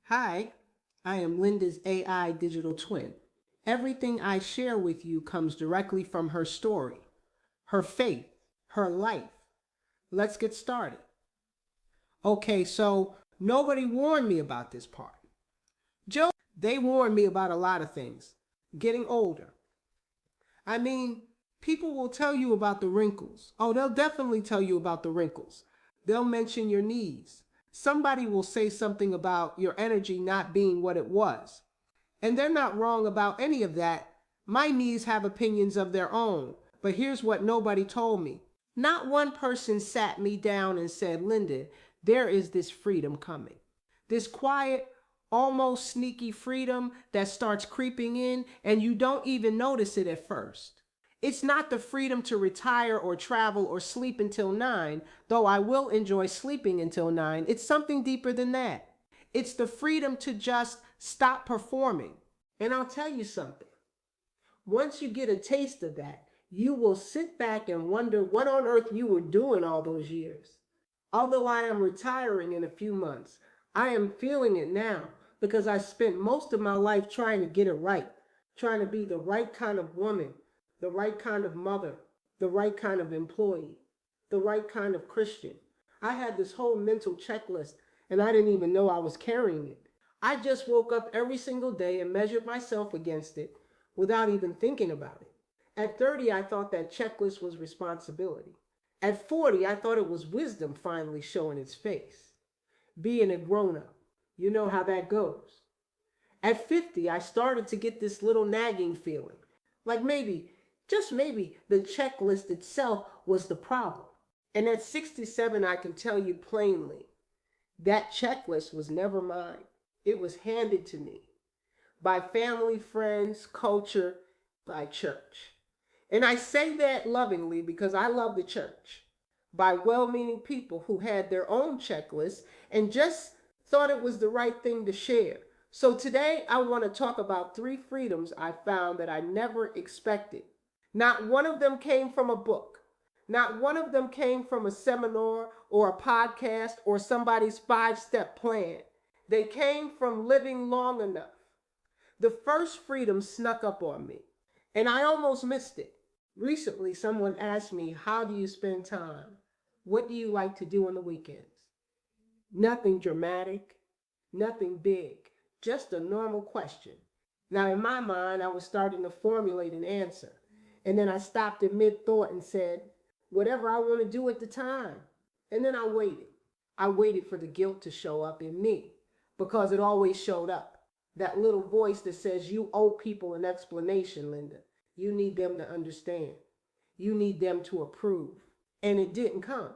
Hi, I am Linda's AI digital twin. Everything I share with you comes directly from her story, her faith, her life. Let's get started. Okay, so nobody warned me about this part. Joe, they warned me about a lot of things. Getting older. I mean, people will tell you about the wrinkles. Oh, they'll definitely tell you about the wrinkles. They'll mention your knees. Somebody will say something about your energy not being what it was. And they're not wrong about any of that. My knees have opinions of their own. But here's what nobody told me. Not one person sat me down and said, Linda, there is this freedom coming. This quiet, almost sneaky freedom that starts creeping in and you don't even notice it at first. It's not the freedom to retire or travel or sleep until 9, though I will enjoy sleeping until 9. It's something deeper than that. It's the freedom to just stop performing. And I'll tell you something. Once you get a taste of that, you will sit back and wonder what on earth you were doing all those years. Although I am retiring in a few months, I am feeling it now because I spent most of my life trying to get it right, trying to be the right kind of woman, the right kind of mother, the right kind of employee, the right kind of Christian. I had this whole mental checklist and I didn't even know I was carrying it. I just woke up every single day and measured myself against it without even thinking about it. At 30, I thought that checklist was responsibility. At 40, I thought it was wisdom finally showing its face. Being a grown up. You know how that goes. At 50, I started to get this little nagging feeling. Like maybe, just maybe, the checklist itself was the problem. And at 67, I can tell you plainly that checklist was never mine. It was handed to me by family, friends, culture, by church. And I say that lovingly because I love the church. By well meaning people who had their own checklists and just thought it was the right thing to share. So today I want to talk about 3 freedoms I found that I never expected. Not one of them came from a book. Not one of them came from a seminar or a podcast or somebody's 5-step plan. They came from living long enough. The first freedom snuck up on me, and I almost missed it. Recently, someone asked me, how do you spend time? What do you like to do on the weekends? Nothing dramatic, nothing big, just a normal question. Now, in my mind, I was starting to formulate an answer. And then I stopped in mid thought and said, whatever I want to do at the time. And then I waited. I waited for the guilt to show up in me because it always showed up. That little voice that says, you owe people an explanation, Linda. You need them to understand. You need them to approve. And it didn't come.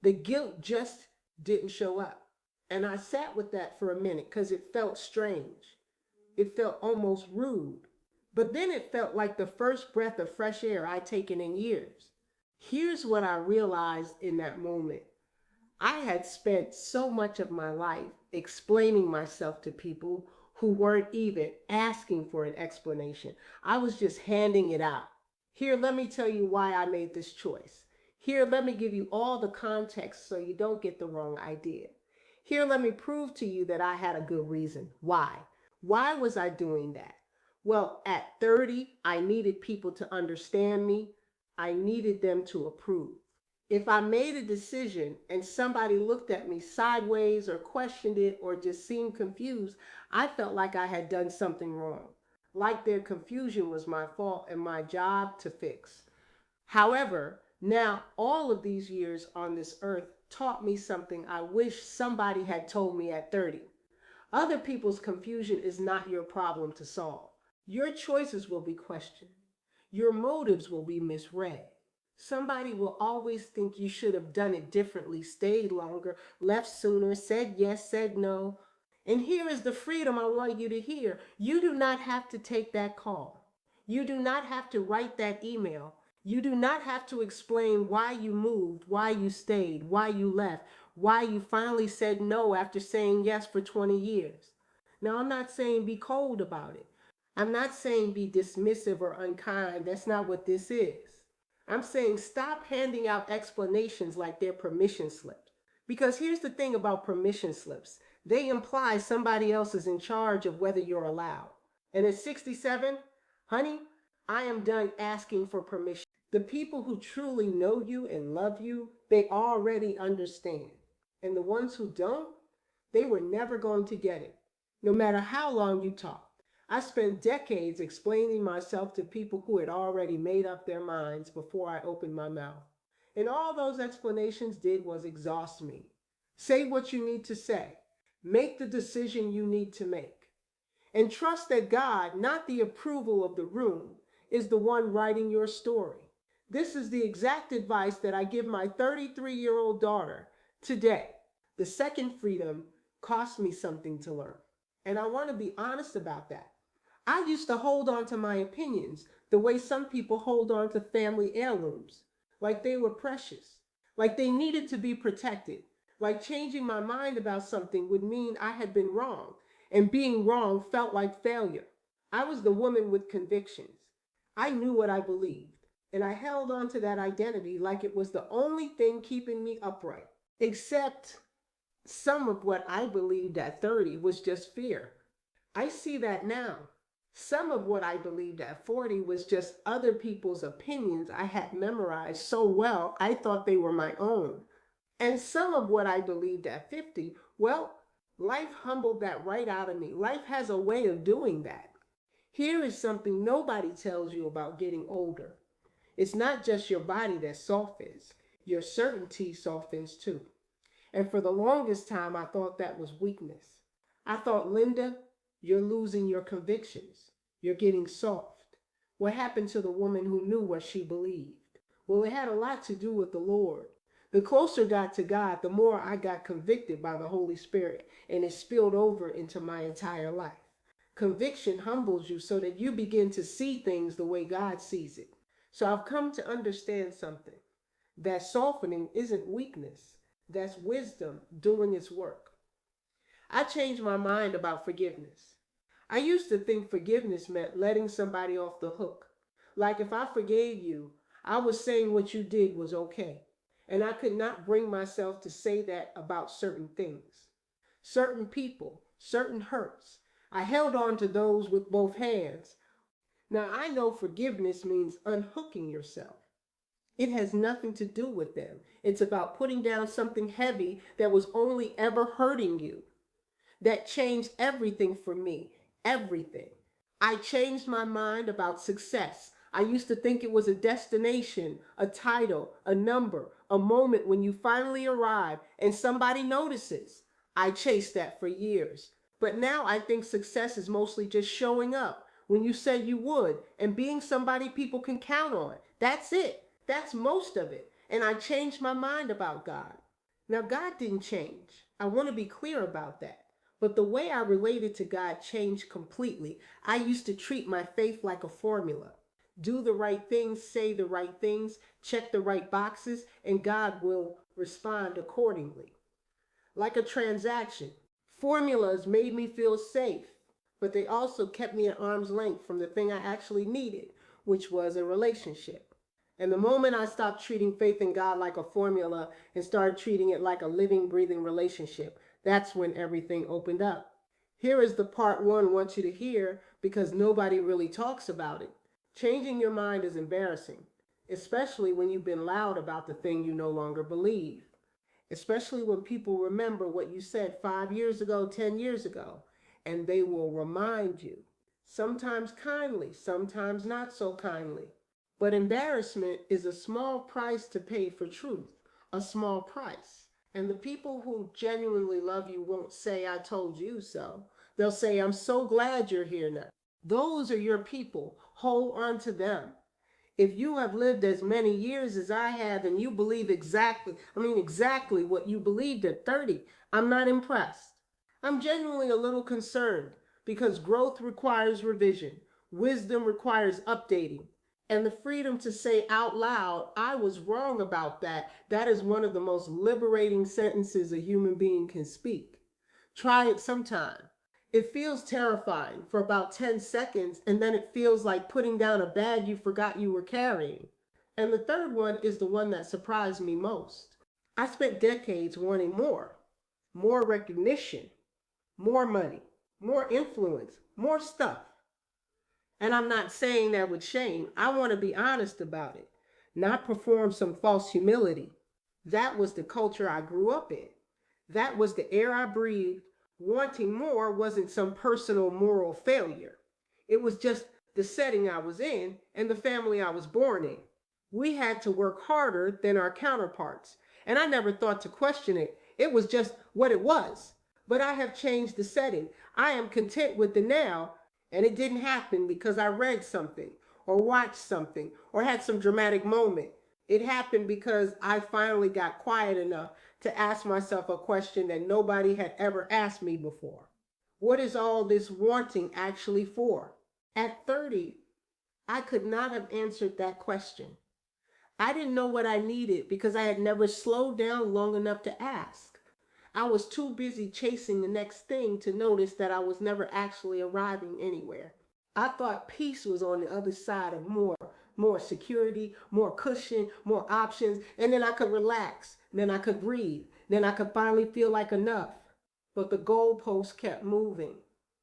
The guilt just didn't show up. And I sat with that for a minute because it felt strange. It felt almost rude. But then it felt like the first breath of fresh air I'd taken in years. Here's what I realized in that moment. I had spent so much of my life explaining myself to people who weren't even asking for an explanation. I was just handing it out. Here, let me tell you why I made this choice. Here, let me give you all the context so you don't get the wrong idea. Here, let me prove to you that I had a good reason. Why? Why was I doing that? Well, at 30, I needed people to understand me. I needed them to approve. If I made a decision and somebody looked at me sideways or questioned it or just seemed confused, I felt like I had done something wrong, like their confusion was my fault and my job to fix. However, now all of these years on this earth taught me something I wish somebody had told me at 30. Other people's confusion is not your problem to solve. Your choices will be questioned. Your motives will be misread. Somebody will always think you should have done it differently, stayed longer, left sooner, said yes, said no. And here is the freedom I want you to hear. You do not have to take that call. You do not have to write that email. You do not have to explain why you moved, why you stayed, why you left, why you finally said no after saying yes for 20 years. Now, I'm not saying be cold about it. I'm not saying be dismissive or unkind. That's not what this is. I'm saying stop handing out explanations like they're permission slips. Because here's the thing about permission slips. They imply somebody else is in charge of whether you're allowed. And at 67, honey, I am done asking for permission. The people who truly know you and love you, they already understand. And the ones who don't, they were never going to get it, no matter how long you talk. I spent decades explaining myself to people who had already made up their minds before I opened my mouth. And all those explanations did was exhaust me. Say what you need to say. Make the decision you need to make. And trust that God, not the approval of the room, is the one writing your story. This is the exact advice that I give my 33-year-old daughter today. The second freedom cost me something to learn. And I want to be honest about that. I used to hold on to my opinions the way some people hold on to family heirlooms, like they were precious, like they needed to be protected, like changing my mind about something would mean I had been wrong, and being wrong felt like failure. I was the woman with convictions. I knew what I believed, and I held on to that identity like it was the only thing keeping me upright. Except some of what I believed at 30 was just fear. I see that now. Some of what I believed at 40 was just other people's opinions I had memorized so well I thought they were my own. And some of what I believed at 50, well, life humbled that right out of me. Life has a way of doing that. Here is something nobody tells you about getting older. It's not just your body that softens, your certainty softens too. And for the longest time, I thought that was weakness. I thought, Linda, you're losing your convictions. You're getting soft. What happened to the woman who knew what she believed? Well, it had a lot to do with the Lord. The closer I got to God, the more I got convicted by the Holy Spirit, and it spilled over into my entire life. Conviction humbles you so that you begin to see things the way God sees it. So I've come to understand something, that softening isn't weakness, that's wisdom doing its work. I changed my mind about forgiveness. I used to think forgiveness meant letting somebody off the hook. Like if I forgave you, I was saying what you did was okay. And I could not bring myself to say that about certain things, certain people, certain hurts. I held on to those with both hands. Now I know forgiveness means unhooking yourself. It has nothing to do with them. It's about putting down something heavy that was only ever hurting you. That changed everything for me. Everything. I changed my mind about success. I used to think it was a destination, a title, a number, a moment when you finally arrive and somebody notices. I chased that for years. But now I think success is mostly just showing up when you said you would and being somebody people can count on. That's it. That's most of it. And I changed my mind about God. Now, God didn't change. I want to be clear about that. But the way I related to God changed completely. I used to treat my faith like a formula. Do the right things, say the right things, check the right boxes, and God will respond accordingly. Like a transaction. Formulas made me feel safe, but they also kept me at arm's length from the thing I actually needed, which was a relationship. And the moment I stopped treating faith in God like a formula and started treating it like a living, breathing relationship, that's when everything opened up. Here is the part one I want you to hear because nobody really talks about it. Changing your mind is embarrassing, especially when you've been loud about the thing you no longer believe, especially when people remember what you said 5 years ago, 10 years ago, and they will remind you, sometimes kindly, sometimes not so kindly. But embarrassment is a small price to pay for truth, a small price. And the people who genuinely love you won't say, I told you so. They'll say, I'm so glad you're here now. Those are your people. Hold on to them. If you have lived as many years as I have and you believe exactly what you believed at 30, I'm not impressed. I'm genuinely a little concerned because growth requires revision, wisdom requires updating, and the freedom to say out loud, I was wrong about that, that is one of the most liberating sentences a human being can speak. Try it sometime. It feels terrifying for about 10 seconds, and then it feels like putting down a bag you forgot you were carrying. And the third one is the one that surprised me most. I spent decades wanting more recognition, more money, more influence, more stuff. And I'm not saying that with shame. I want to be honest about it, not perform some false humility. That was the culture I grew up in. That was the air I breathed. Wanting more wasn't some personal moral failure. It was just the setting I was in and the family I was born in. We had to work harder than our counterparts. And I never thought to question it. It was just what it was. But I have changed the setting. I am content with the now, and it didn't happen because I read something or watched something or had some dramatic moment. It happened because I finally got quiet enough to ask myself a question that nobody had ever asked me before. What is all this wanting actually for? At 30, I could not have answered that question. I didn't know what I needed because I had never slowed down long enough to ask. I was too busy chasing the next thing to notice that I was never actually arriving anywhere. I thought peace was on the other side of more security, more cushion, more options, and then I could relax, then I could breathe, then I could finally feel like enough. But the goalpost kept moving.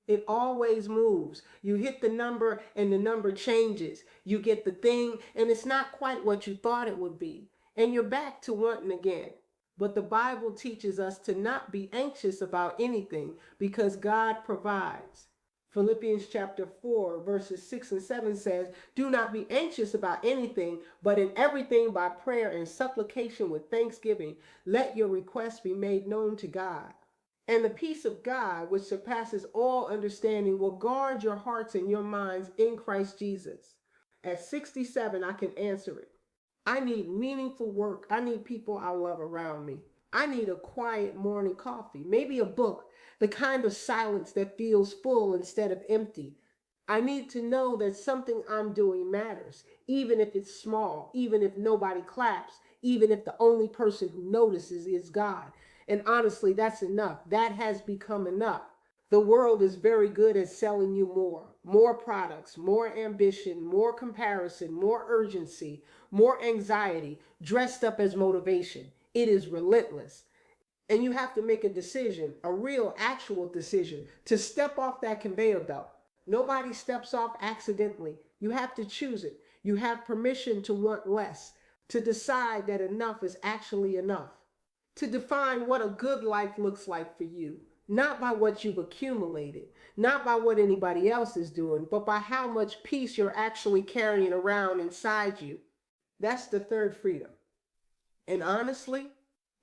It always moves. You hit the number and the number changes. You get the thing and it's not quite what you thought it would be. And you're back to wanting again. But the Bible teaches us to not be anxious about anything because God provides. Philippians chapter 4, verses 6 and 7 says, "Do not be anxious about anything, but in everything by prayer and supplication with thanksgiving, let your requests be made known to God. And the peace of God, which surpasses all understanding, will guard your hearts and your minds in Christ Jesus." At 67, I can answer it. I need meaningful work. I need people I love around me. I need a quiet morning coffee, maybe a book, the kind of silence that feels full instead of empty. I need to know that something I'm doing matters, even if it's small, even if nobody claps, even if the only person who notices is God. And honestly, that's enough. That has become enough. The world is very good at selling you more products, more ambition, more comparison, more urgency, more anxiety, dressed up as motivation. It is relentless. And you have to make a decision, a real, actual decision, to step off that conveyor belt. Nobody steps off accidentally. You have to choose it. You have permission to want less, to decide that enough is actually enough, to define what a good life looks like for you, not by what you've accumulated, not by what anybody else is doing, but by how much peace you're actually carrying around inside you. That's the third freedom. And honestly,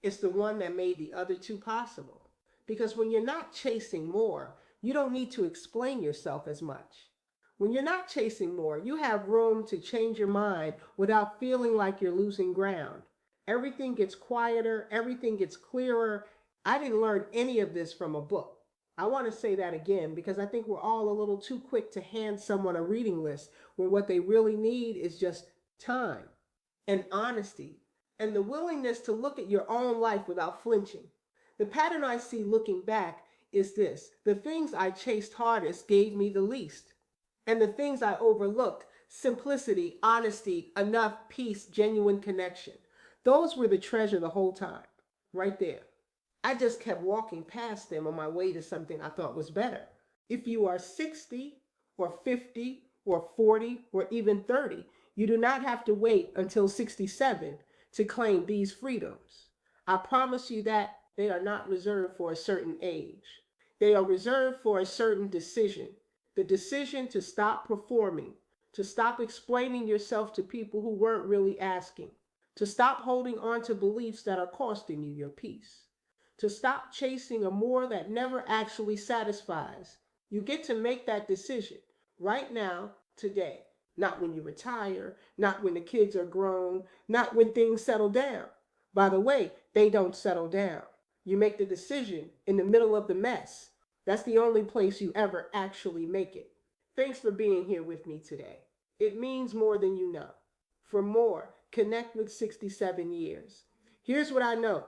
it's the one that made the other two possible. Because when you're not chasing more, you don't need to explain yourself as much. When you're not chasing more, you have room to change your mind without feeling like you're losing ground. Everything gets quieter, everything gets clearer. I didn't learn any of this from a book. I want to say that again because I think we're all a little too quick to hand someone a reading list when what they really need is just time and honesty and the willingness to look at your own life without flinching. The pattern I see looking back is this: the things I chased hardest gave me the least. And the things I overlooked, simplicity, honesty, enough, peace, genuine connection, those were the treasure the whole time, right there. I just kept walking past them on my way to something I thought was better. If you are 60 or 50 or 40 or even 30, you do not have to wait until 67 to claim these freedoms. I promise you that they are not reserved for a certain age. They are reserved for a certain decision. The decision to stop performing, to stop explaining yourself to people who weren't really asking, to stop holding on to beliefs that are costing you your peace, to stop chasing a more that never actually satisfies. You get to make that decision right now, today. Not when you retire, not when the kids are grown, not when things settle down. By the way, they don't settle down. You make the decision in the middle of the mess. That's the only place you ever actually make it. Thanks for being here with me today. It means more than you know. For more, connect with 67 years. Here's what I know: